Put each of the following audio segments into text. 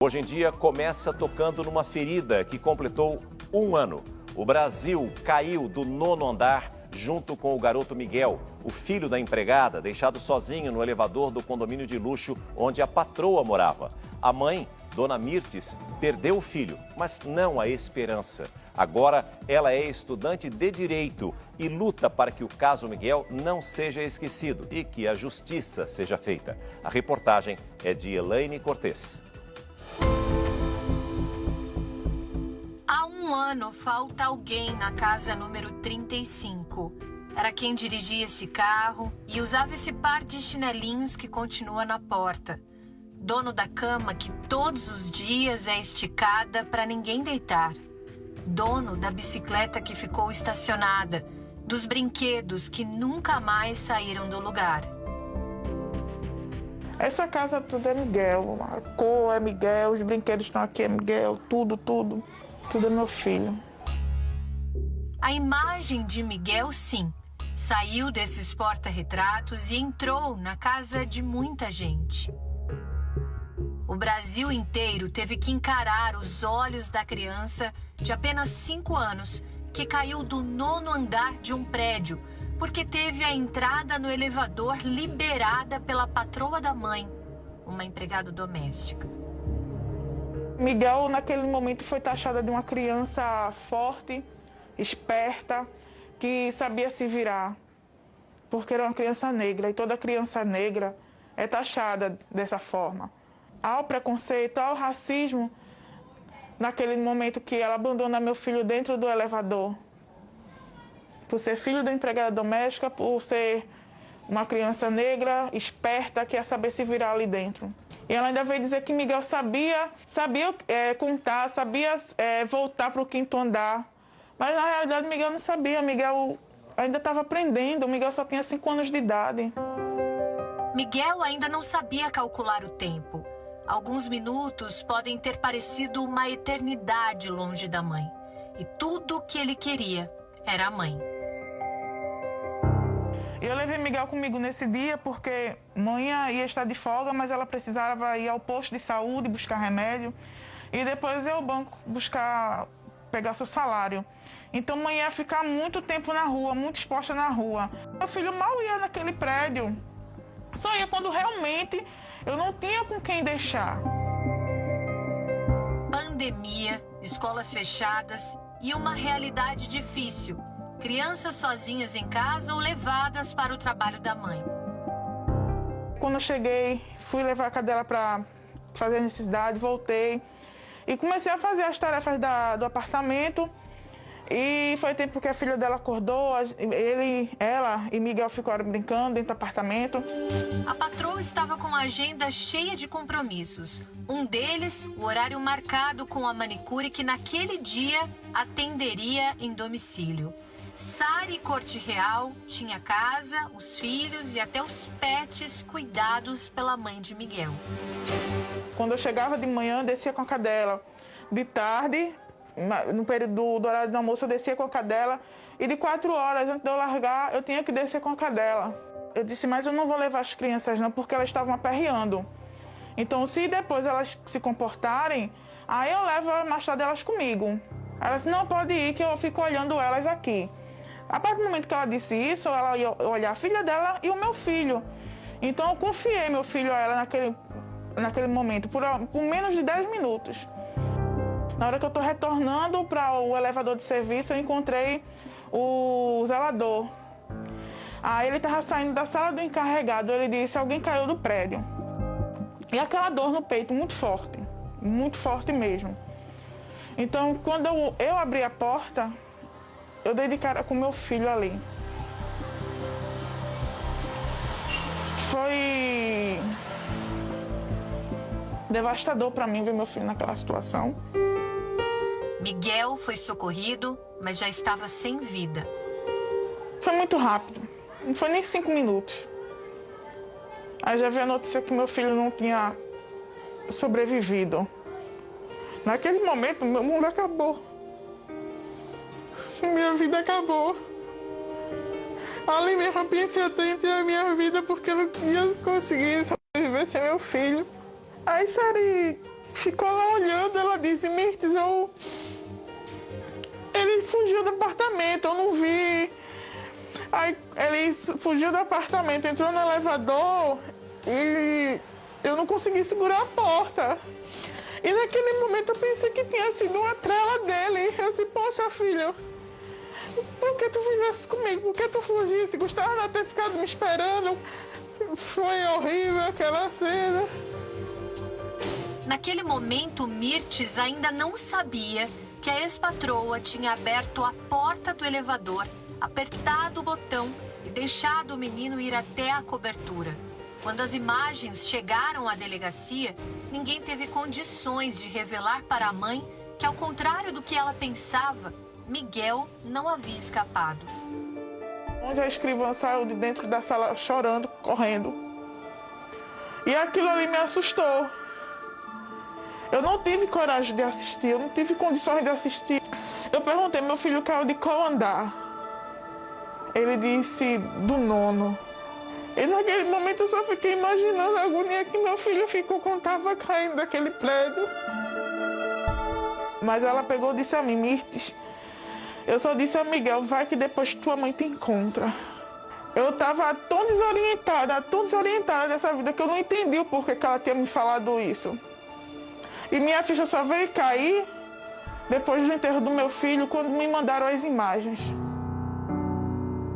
Hoje em dia começa tocando numa ferida que completou 1 ano. O Brasil caiu do 9º andar junto com o garoto Miguel, o filho da empregada, deixado sozinho no elevador do condomínio de luxo onde a patroa morava. A mãe, Dona Mirtes, perdeu o filho, mas não a esperança. Agora ela é estudante de Direito e luta para que o caso Miguel não seja esquecido e que a justiça seja feita. A reportagem é de Elaine Cortes. Há 1 ano falta alguém na casa número 35. Era quem dirigia esse carro e usava esse par de chinelinhos que continua na porta. Dono da cama que todos os dias é esticada para ninguém deitar. Dono da bicicleta que ficou estacionada, dos brinquedos que nunca mais saíram do lugar. Essa casa tudo é Miguel, a cor é Miguel, os brinquedos estão aqui é Miguel, tudo é meu filho. A imagem de Miguel, sim, saiu desses porta-retratos e entrou na casa de muita gente. O Brasil inteiro teve que encarar os olhos da criança de apenas 5 anos, que caiu do 9º andar de um prédio, porque teve a entrada no elevador liberada pela patroa da mãe, uma empregada doméstica. Miguel, naquele momento, foi taxada de uma criança forte, esperta, que sabia se virar, porque era uma criança negra, e toda criança negra é taxada dessa forma. Há o preconceito, há o racismo, naquele momento que ela abandona meu filho dentro do elevador. Por ser filho da empregada doméstica, por ser uma criança negra, esperta, que ia saber se virar ali dentro. E ela ainda veio dizer que Miguel sabia contar, sabia voltar para o 5º andar. Mas na realidade Miguel não sabia, Miguel ainda estava aprendendo, Miguel só tinha 5 anos de idade. Miguel ainda não sabia calcular o tempo. Alguns minutos podem ter parecido uma eternidade longe da mãe. E tudo o que ele queria era a mãe. Eu levei Miguel comigo nesse dia porque mãe ia estar de folga, mas ela precisava ir ao posto de saúde buscar remédio e depois ir ao banco pegar seu salário. Então mãe ia ficar muito tempo na rua, muito exposta na rua. Meu filho mal ia naquele prédio, só ia quando realmente eu não tinha com quem deixar. Pandemia, escolas fechadas e uma realidade difícil. Crianças sozinhas em casa ou levadas para o trabalho da mãe. Quando eu cheguei, fui levar a cadela para fazer a necessidade, voltei e comecei a fazer as tarefas do apartamento. E foi tempo que a filha dela acordou, ela e Miguel ficaram brincando dentro do apartamento. A patroa estava com a agenda cheia de compromissos. Um deles, o horário marcado com a manicure que naquele dia atenderia em domicílio. Sari Corte Real tinha casa, os filhos e até os pets cuidados pela mãe de Miguel. Quando eu chegava de manhã, descia com a cadela. De tarde, no período do horário do almoço, eu descia com a cadela. E de 4 horas, antes de eu largar, eu tinha que descer com a cadela. Eu disse, mas eu não vou levar as crianças não, porque elas estavam aperreando. Então, se depois elas se comportarem, aí eu levo a machada delas comigo. Ela disse, não, pode ir, que eu fico olhando elas aqui. A partir do momento que ela disse isso, ela ia olhar a filha dela e o meu filho. Então, eu confiei meu filho a ela naquele momento, por menos de 10 minutos. Na hora que eu estou retornando para o elevador de serviço, eu encontrei o zelador. Aí ele estava saindo da sala do encarregado, ele disse, alguém caiu do prédio. E aquela dor no peito muito forte mesmo. Então, quando eu abri a porta, eu dei de cara com meu filho ali. Foi devastador para mim ver meu filho naquela situação. Miguel foi socorrido, mas já estava sem vida. Foi muito rápido, não foi nem 5 minutos. Aí já vi a notícia que meu filho não tinha sobrevivido. Naquele momento, meu mundo acabou. Minha vida acabou. Ali mesmo eu pensei até em ter a minha vida porque eu não ia conseguir sobreviver sem meu filho. Aí Sari ficou lá olhando, ela disse, Mirtes, ele fugiu do apartamento, eu não vi. Aí ele fugiu do apartamento, entrou no elevador e eu não consegui segurar a porta. E naquele momento eu pensei que tinha sido uma trela dele. Eu disse, poxa, filho, por que tu fizesse comigo? Por que tu fugisse? Gostava de ter ficado me esperando. Foi horrível aquela cena. Naquele momento, Mirtes ainda não sabia que a ex-patroa tinha aberto a porta do elevador, apertado o botão e deixado o menino ir até a cobertura. Quando as imagens chegaram à delegacia, ninguém teve condições de revelar para a mãe que, ao contrário do que ela pensava, Miguel não havia escapado. Onde a escrivã saiu de dentro da sala chorando, correndo. E aquilo ali me assustou. Eu não tive coragem de assistir, eu não tive condições de assistir. Eu perguntei, meu filho caiu de qual andar? Ele disse, do 9º. E naquele momento eu só fiquei imaginando a agonia que meu filho ficou quando estava caindo daquele prédio. Mas ela pegou e disse a mim, Mirtes, eu só disse a Miguel, vai que depois tua mãe te encontra. Eu estava tão desorientada dessa vida que eu não entendi o porquê que ela tinha me falado isso. E minha ficha só veio cair depois do enterro do meu filho, quando me mandaram as imagens.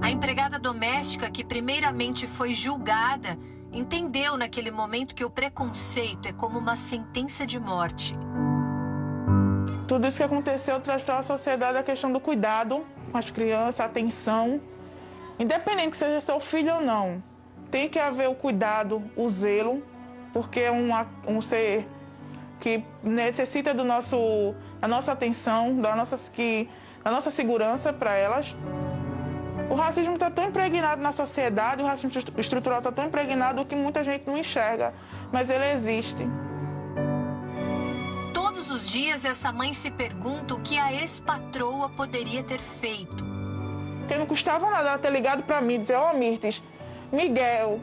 A empregada doméstica, que primeiramente foi julgada, entendeu naquele momento que o preconceito é como uma sentença de morte. Tudo isso que aconteceu traz para a sociedade a questão do cuidado com as crianças, a atenção. Independente que seja seu filho ou não, tem que haver o cuidado, o zelo, porque é um ser que necessita da nossa atenção, da nossa segurança para elas. O racismo está tão impregnado na sociedade, o racismo estrutural está tão impregnado que muita gente não enxerga, mas ele existe. Todos os dias essa mãe se pergunta o que a ex-patroa poderia ter feito. Porque não custava nada ela ter ligado para mim e dizer, ó, Mirtes, Miguel,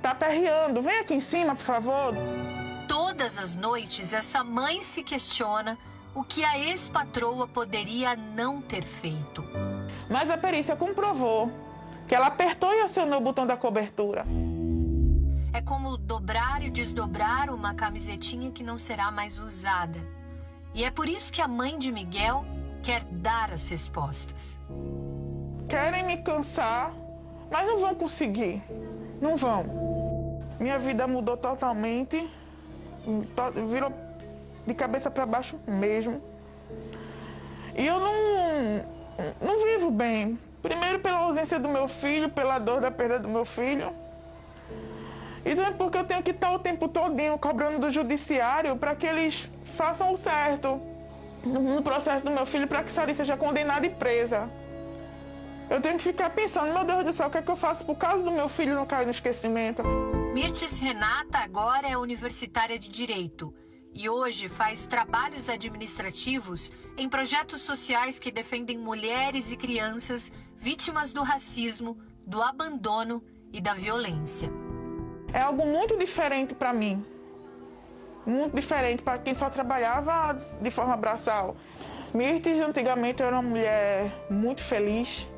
tá aperreando, vem aqui em cima, por favor. Todas as noites, essa mãe se questiona o que a ex-patroa poderia não ter feito. Mas a perícia comprovou que ela apertou e acionou o botão da cobertura. É como dobrar e desdobrar uma camisetinha que não será mais usada. E é por isso que a mãe de Miguel quer dar as respostas. Querem me cansar, mas não vão conseguir. Não vão. Minha vida mudou totalmente. Virou de cabeça para baixo mesmo. E eu não vivo bem. Primeiro pela ausência do meu filho, pela dor da perda do meu filho. E também porque eu tenho que estar o tempo todinho cobrando do judiciário para que eles façam o certo no processo do meu filho, para que Sari seja condenada e presa. Eu tenho que ficar pensando, meu Deus do céu, o que é que eu faço por causa do meu filho não cair no esquecimento? Mirtes Renata agora é universitária de Direito e hoje faz trabalhos administrativos em projetos sociais que defendem mulheres e crianças vítimas do racismo, do abandono e da violência. É algo muito diferente para mim. Muito diferente para quem só trabalhava de forma braçal. Mirtes antigamente era uma mulher muito feliz,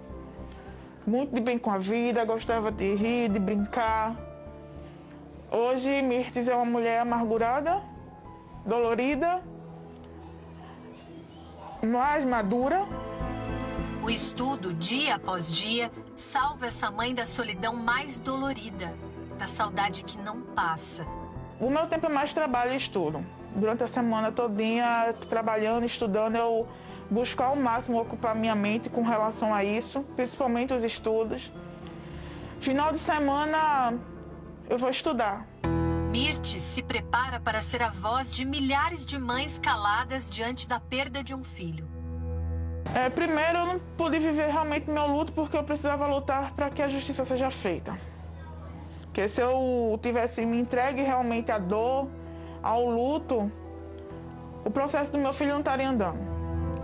muito de bem com a vida, gostava de rir, de brincar. Hoje, Mirtes é uma mulher amargurada, dolorida, mais madura. O estudo, dia após dia, salva essa mãe da solidão mais dolorida, da saudade que não passa. O meu tempo é mais trabalho e estudo. Durante a semana todinha, trabalhando, estudando, eu busco ao máximo ocupar minha mente com relação a isso, principalmente os estudos. Final de semana, eu vou estudar. Mirtes se prepara para ser a voz de milhares de mães caladas diante da perda de um filho. Primeiro, eu não pude viver realmente meu luto porque eu precisava lutar para que a justiça seja feita. Porque se eu tivesse me entregue realmente à dor, ao luto, o processo do meu filho não estaria andando.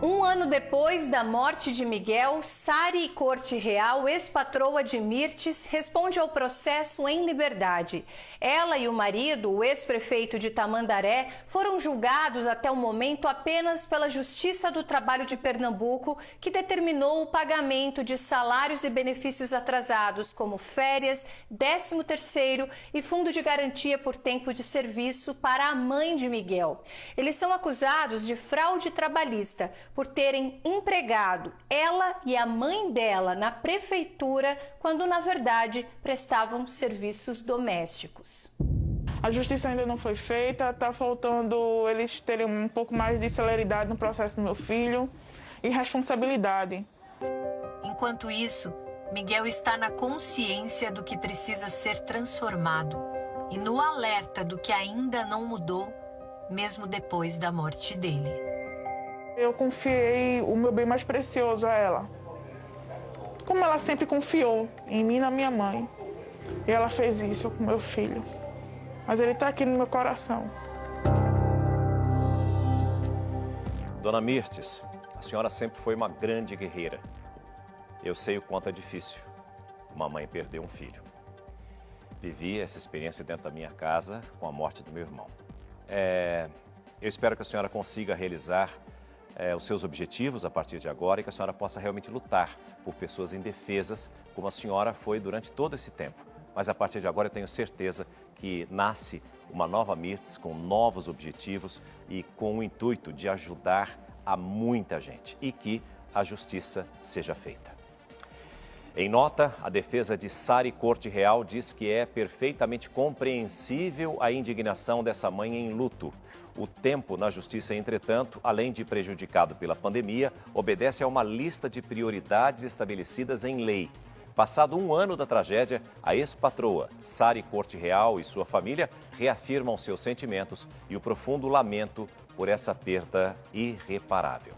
Um ano depois da morte de Miguel, Sari Corte Real, ex-patroa de Mirtes, responde ao processo em liberdade. Ela e o marido, o ex-prefeito de Tamandaré, foram julgados até o momento apenas pela Justiça do Trabalho de Pernambuco, que determinou o pagamento de salários e benefícios atrasados, como férias, 13º e fundo de garantia por tempo de serviço para a mãe de Miguel. Eles são acusados de fraude trabalhista, por terem empregado ela e a mãe dela na prefeitura, quando na verdade prestavam serviços domésticos. A justiça ainda não foi feita, está faltando eles terem um pouco mais de celeridade no processo do meu filho e responsabilidade. Enquanto isso, Miguel está na consciência do que precisa ser transformado e no alerta do que ainda não mudou, mesmo depois da morte dele. Eu confiei o meu bem mais precioso a ela, como ela sempre confiou em mim e na minha mãe. E ela fez isso com meu filho. Mas ele está aqui no meu coração. Dona Mirtes, a senhora sempre foi uma grande guerreira. Eu sei o quanto é difícil uma mãe perder um filho. Vivi essa experiência dentro da minha casa com a morte do meu irmão. Eu espero que a senhora consiga realizar os seus objetivos a partir de agora e que a senhora possa realmente lutar por pessoas indefesas, como a senhora foi durante todo esse tempo. Mas a partir de agora eu tenho certeza que nasce uma nova Mirtes com novos objetivos e com o intuito de ajudar a muita gente e que a justiça seja feita. Em nota, a defesa de Sari Corte Real diz que é perfeitamente compreensível a indignação dessa mãe em luto. O tempo na justiça, entretanto, além de prejudicado pela pandemia, obedece a uma lista de prioridades estabelecidas em lei. Passado um ano da tragédia, a ex-patroa Sari Corte Real e sua família reafirmam seus sentimentos e o profundo lamento por essa perda irreparável.